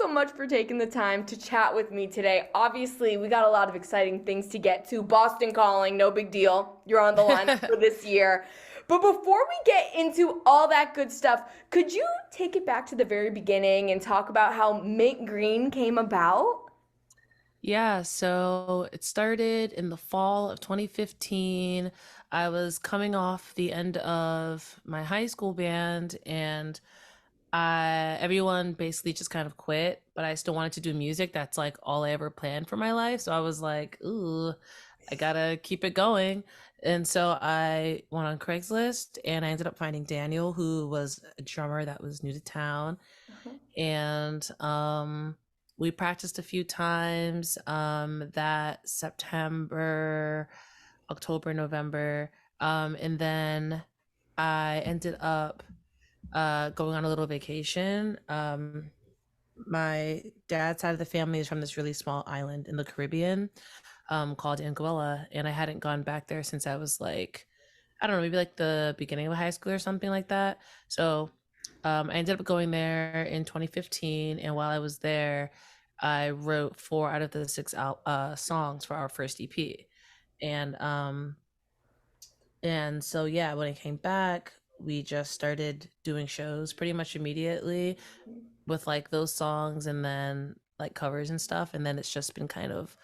so much for taking the time to chat with me today. Obviously, we got a lot of exciting things to get to. Boston calling, no big deal. You're on the lineup for this year. But before we get into all that good stuff, could you take it back to the very beginning and talk about how Mint Green came about? Yeah, so it started in the fall of 2015. I was coming off the end of my high school band and everyone basically just kind of quit, but I still wanted to do music. That's like all I ever planned for my life. So I was like, ooh, I gotta keep it going. And so I went on Craigslist and I ended up finding Daniel, who was a drummer that was new to town. Uh-huh. And we practiced a few times that September, October, November. And then I ended up going on a little vacation. My dad's side of the family is from this really small island in the Caribbean called Anguilla, and I hadn't gone back there since I was like, I don't know, maybe like the beginning of high school or something like that. So I ended up going there in 2015, and while I was there, I wrote four out of the songs for our first EP, and so yeah, when I came back, we just started doing shows pretty much immediately with like those songs and then like covers and stuff, and then it's just been kind of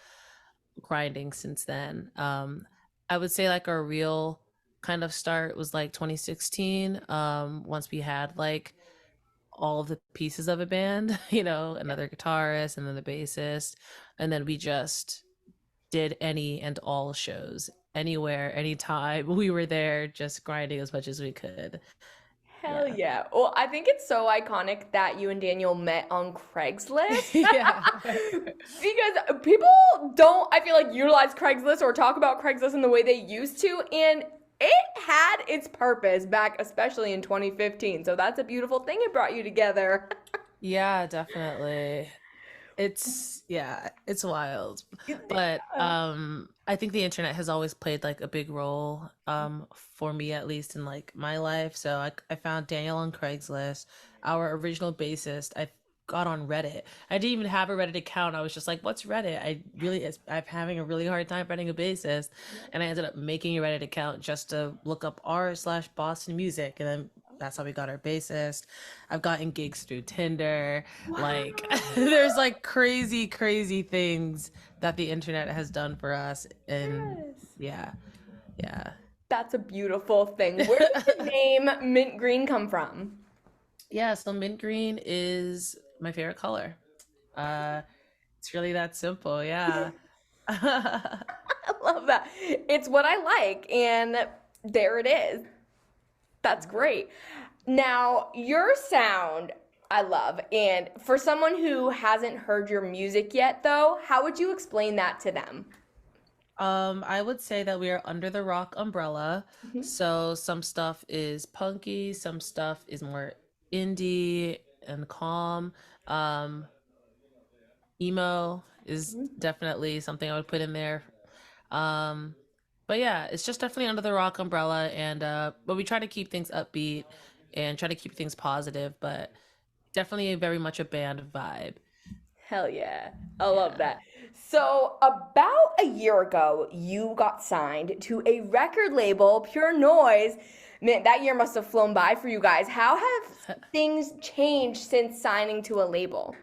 grinding since then. I would say like our real kind of start was like 2016, once we had like all of the pieces of a band, another guitarist and then the bassist, and then we just did any and all shows anywhere, anytime. We were there just grinding as much as we could. Hell Yeah. yeah. Well, I think it's so iconic that you and Daniel met on Craigslist. Yeah. Because people don't, I feel like, utilize Craigslist or talk about Craigslist in the way they used to. And it had its purpose back, especially in 2015. So that's a beautiful thing it brought you together. Yeah, definitely. It's wild. But Yeah. I think the internet has always played like a big role for me, at least in like my life. So I found Daniel on Craigslist, our original bassist. I got on Reddit. I didn't even have a Reddit account. I was just like, what's Reddit? I'm having a really hard time finding a bassist. And I ended up making a Reddit account just to look up r/Boston music, and then that's how we got our bassist. I've gotten gigs through Tinder. Like, Wow. there's like crazy, crazy things that the internet has done for us. And Yes. yeah, yeah. That's a beautiful thing. Where did the name Mint Green come from? Yeah, so mint green is my favorite color. Uh, it's really that simple. Yeah. I love that. It's what I like, and there it is. That's great. Now, your sound, I love. And for someone who hasn't heard your music yet, though, how would you explain that to them? I would say that we are under the rock umbrella. Mhm. So some stuff is punky, some stuff is more indie and calm. Um, Emo is definitely something I would put in there. Um, but yeah, it's just definitely under the rock umbrella, and but we try to keep things upbeat and try to keep things positive, but definitely very much a band vibe. Hell yeah. I love Yeah. that. So, about a year ago, you got signed to a record label, Pure Noise. Man, that year must have flown by for you guys. How have things changed since signing to a label?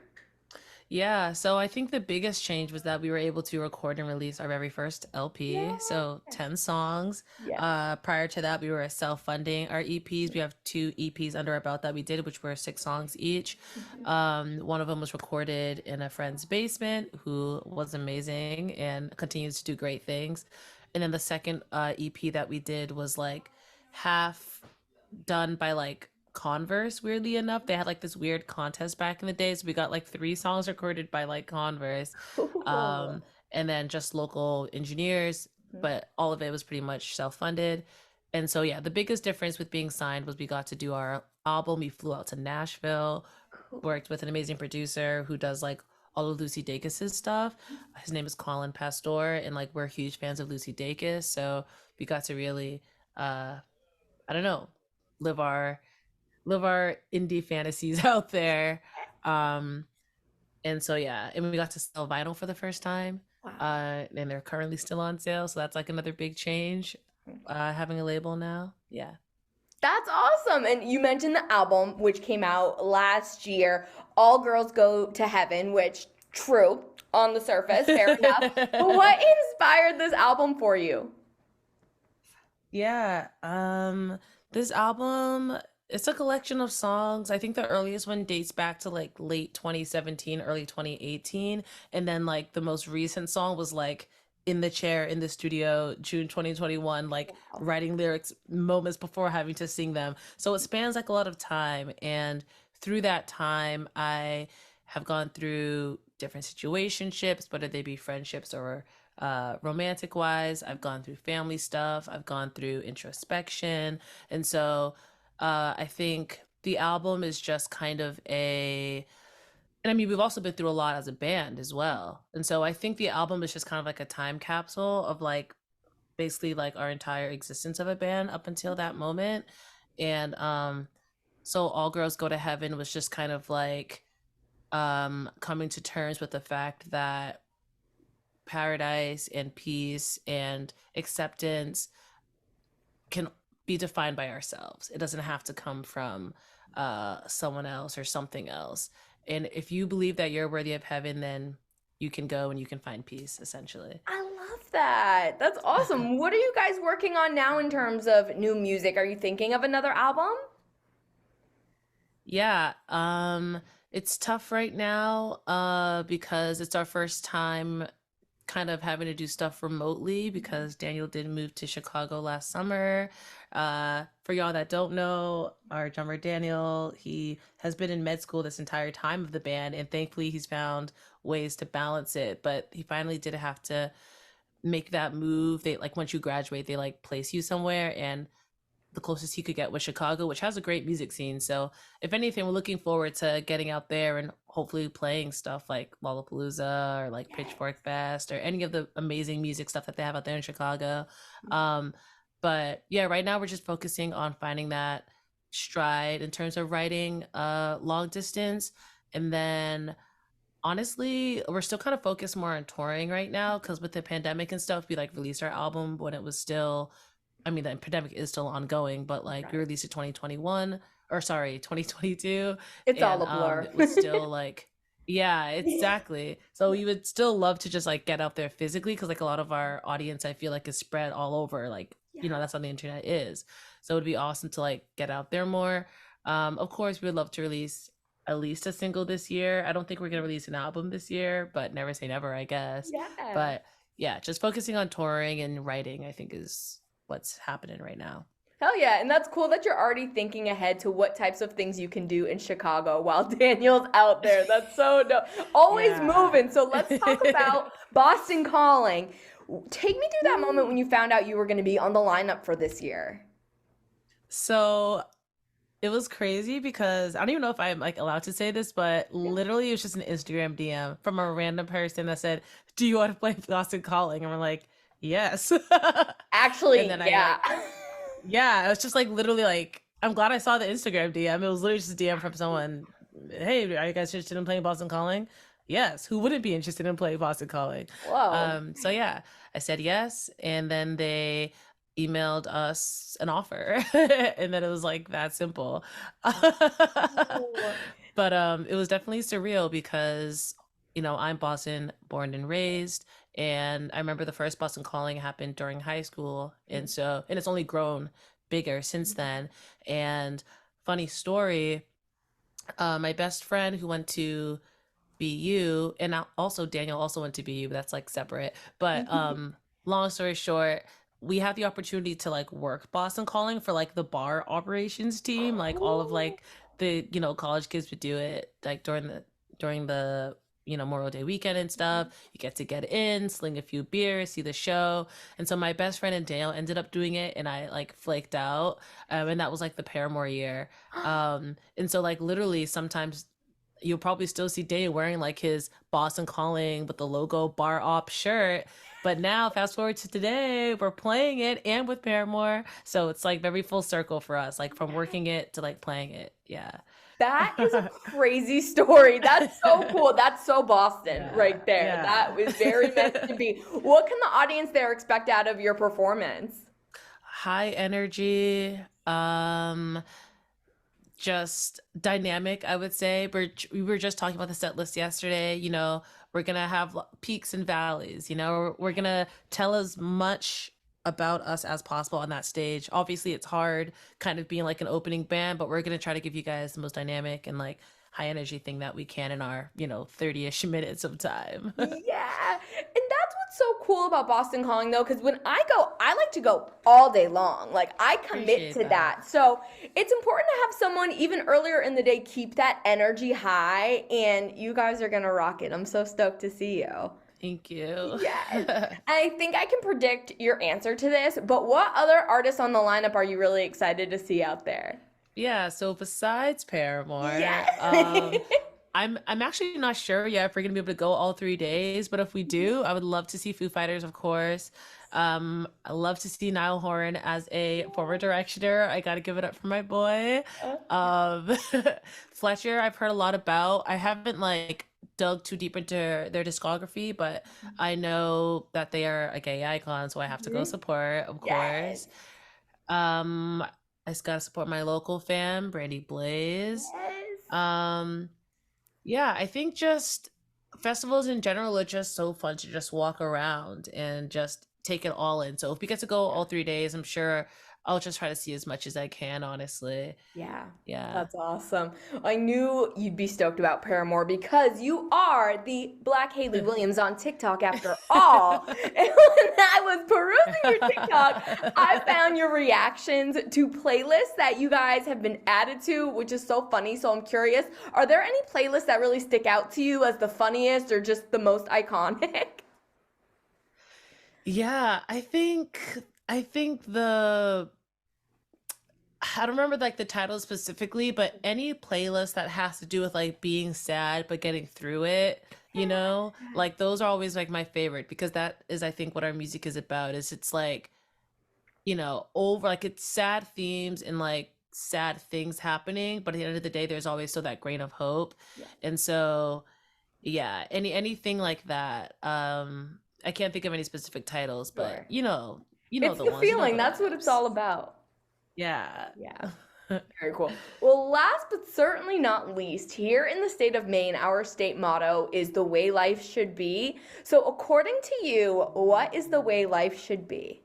Yeah, so I think the biggest change was that we were able to record and release our very first LP. Yeah. So 10 songs. Yes. Prior to that, we were self-funding our EPs. We have two EPs under our belt that we did, which were 6 songs each. One of them was recorded in a friend's basement who was amazing and continues to do great things. And then the second EP that we did was like half done by like Converse, weirdly enough. They had like this weird contest back in the days. We got like 3 songs recorded by like Converse. Cool. Um, and then just local engineers, but all of it was pretty much self-funded. And so yeah, the biggest difference with being signed was we got to do our album. We flew out to Nashville, Cool. worked with an amazing producer who does like all of Lucy Dacus's stuff. His name is Colin Pastor, and like we're huge fans of Lucy Dacus. So we got to really I don't know, live our indie fantasies out there. Um, And so yeah, and we got to sell vinyl for the first time. Wow. And they're currently still on sale, so that's like another big change. Having a label now. Yeah. That's awesome. And you mentioned the album, which came out last year, All Girls Go to Heaven, which, true, on the surface, fair enough. But what inspired this album for you? Yeah, this album, it's a collection of songs. I think the earliest one dates back to like late 2017, early 2018, and then like the most recent song was like in the chair in the studio, June 2021, like Wow. writing lyrics moments before having to sing them. So it spans like a lot of time, and through that time, I have gone through different situationships, whether they be friendships or romantic wise. I've gone through family stuff. I've gone through introspection. And so I think the album is just kind of and I mean, we've also been through a lot as a band as well. And so I think the album is just kind of like a time capsule of like basically like our entire existence of a band up until that moment. And so All Girls Go to Heaven was just kind of like coming to terms with the fact that paradise and peace and acceptance can be defined by ourselves. It doesn't have to come from someone else or something else. And if you believe that you're worthy of heaven, then you can go and you can find peace, essentially. I love that. That's awesome. What are you guys working on now in terms of new music? Are you thinking of another album? Yeah, it's tough right now because it's our first time kind of having to do stuff remotely because Daniel did move to Chicago last summer. For y'all that don't know, our drummer Daniel, he has been in med school this entire time of the band, and thankfully he's found ways to balance it. But he finally did have to make that move. They like once you graduate, they like place you somewhere, and the closest he could get was Chicago, which has a great music scene. So, if anything, we're looking forward to getting out there and hopefully playing stuff like Lollapalooza or like Pitchfork Fest or any of the amazing music stuff that they have out there in Chicago. Um, but yeah, right now we're just focusing on finding that stride in terms of writing long distance. And then honestly, we're still kind of focused more on touring right now because with the pandemic and stuff, we like released our album when it was still, I mean, the pandemic is still ongoing, but like we Right. released it 2021 or sorry, 2022, It's all and a blur. it was still like, yeah, exactly. So we would still love to just like get out there physically because like a lot of our audience, I feel like is spread all over. Like, you know, Yeah. that's how the internet is. So it'd be awesome to like get out there more. Of course, we would love to release at least a single this year. I don't think we're gonna release an album this year, but never say never, I guess. Yeah. But yeah, just focusing on touring and writing, I think is what's happening right now. Hell yeah. And that's cool that you're already thinking ahead to what types of things you can do in Chicago while Daniel's out there. That's so dope. Always Yeah. moving. So let's talk about Boston Calling. Take me through that moment Woo. when you found out you were going to be on the lineup for this year. So it was crazy because I don't even know if I'm like allowed to say this, but Yeah. literally it was just an Instagram DM from a random person that said, "Do you want to play Boston Calling?" And we're like, "Yes." And Actually, then I yeah. like, yeah, it was just like literally like I'm glad I saw the Instagram DM. It was literally just a DM from someone. Hey, are you guys interested in playing Boston Calling? Yes. Who wouldn't be interested in playing Boston Calling? Whoa. So yeah, I said yes, and then they emailed us an offer, and then it was like that simple. Oh. But it was definitely surreal because you know I'm Boston born and raised, and I remember the first Boston Calling happened during high school, and so and it's only grown bigger since then. And funny story, my best friend who went to BU, and also Daniel also went to BU, but that's like separate. But long story short, we had the opportunity to like work Boston Calling for like the bar operations team, like all of Oh. like the college kids would do it like during the Memorial Day weekend and stuff. You get to get in, sling a few beers, see the show. And so my best friend and Daniel ended up doing it, and I like flaked out. And that was like the Paramore year. And so like literally sometimes you'll probably still see Daniel wearing like his Boston Calling with the logo bar op shirt. But now, fast forward to today, we're playing it and with Paramore. So it's like very full circle for us, like from working it to like playing it. Yeah. That is a crazy story. That's so cool. That's so Boston Yeah, right there. That yeah. was very meant to be. What can the audience there expect out of your performance? High energy, just dynamic, I would say. We were just talking about the set list yesterday. We're gonna have peaks and valleys. We're gonna tell as much about us as possible on that stage. Obviously, it's hard kind of being like an opening band, but we're gonna try to give you guys the most dynamic and like high energy thing that we can in our 30-ish minutes of time. Yeah. And that's what's so cool about Boston Calling though, because when I go, I like to go all day long. Like I commit Appreciate to that. that. So it's important to have someone even earlier in the day keep that energy high, and you guys are gonna rock it. I'm so stoked to see you. Thank you. Yes. I think I can predict your answer to this, but what other artists on the lineup are you really excited to see out there? Yeah, so besides Paramore, Yes. I'm actually not sure yet if we're gonna be able to go all 3 days, but if we do, I would love to see Foo Fighters, of course. I love to see Niall Horan as a former Directioner. I gotta give it up for my boy. Um, Fletcher, I've heard a lot about. I haven't like dug too deep into their discography, but I know that they are a gay icon, so I have to go Mhm. support, of Yes. course. Um, I just gotta support my local fam, Brandy Blaze. Yes. Um, yeah, I think just festivals in general are just so fun to just walk around and just take it all in. So if we get to go all 3 days, I'm sure I'll just try to see as much as I can, honestly. Yeah, Yeah. that's awesome. I knew you'd be stoked about Paramore because you are the Black Haley Williams on TikTok after all. And when I was perusing your TikTok, I found your reactions to playlists that you guys have been added to, which is so funny. So I'm curious, are there any playlists that really stick out to you as the funniest or just the most iconic? Yeah, I think I don't remember like the title specifically, but any playlist that has to do with like being sad but getting through it, like those are always like my favorite because that is I think what our music is about is it's like, over like it's sad themes and like sad things happening, but at the end of the day there's always still that grain of hope. Yeah, And so, yeah, anything like that. I can't think of any specific titles, but sure. you know It's the the ones, you know feeling. the That's what it's all vibes. about. Yeah. Yeah. Very cool. Well, last but certainly not least, here in the state of Maine, our state motto is the way life should be. So, according to you, what is the way life should be?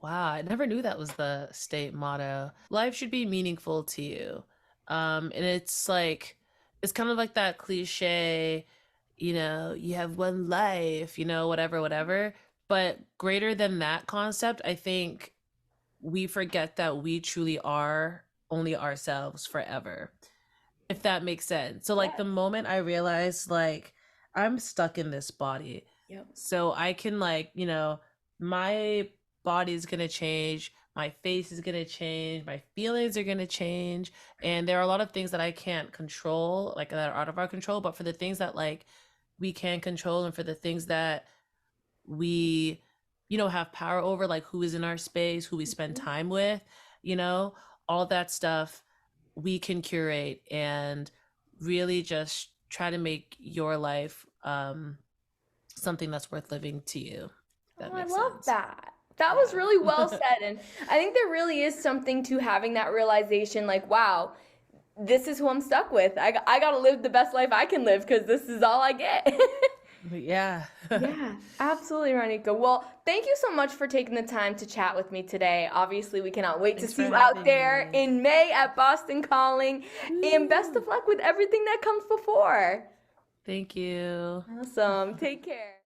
Wow, I never knew that was the state motto. Life should be meaningful to you. And it's like it's kind of like that cliche, you have one life, whatever, whatever. But greater than that concept, I think we forget that we truly are only ourselves forever, if that makes sense. So like the Yes. moment I realized like I'm stuck in this body, Yep. so I can like, my body's gonna change, my face is gonna change, my feelings are gonna change, and there are a lot of things that I can't control, like that are out of our control. But for the things that like we can control, and for the things that we have power over, like who is in our space, who we spend Mhm. time with, you know all that stuff we can curate and really just try to make your life something that's worth living to you, if Oh, that I makes love sense. that. That was really well Yeah. said. And I think there really is something to having that realization like, wow, this is who I'm stuck with. I got to live the best life I can live because this is all I get. Yeah. Yeah, absolutely, Ronica. Well, thank you so much for taking the time to chat with me today. Obviously, we cannot wait to Thanks see for you out having there me. in May at Boston Calling. And best Woo. of luck with everything that comes before. Thank you. Awesome. Take care.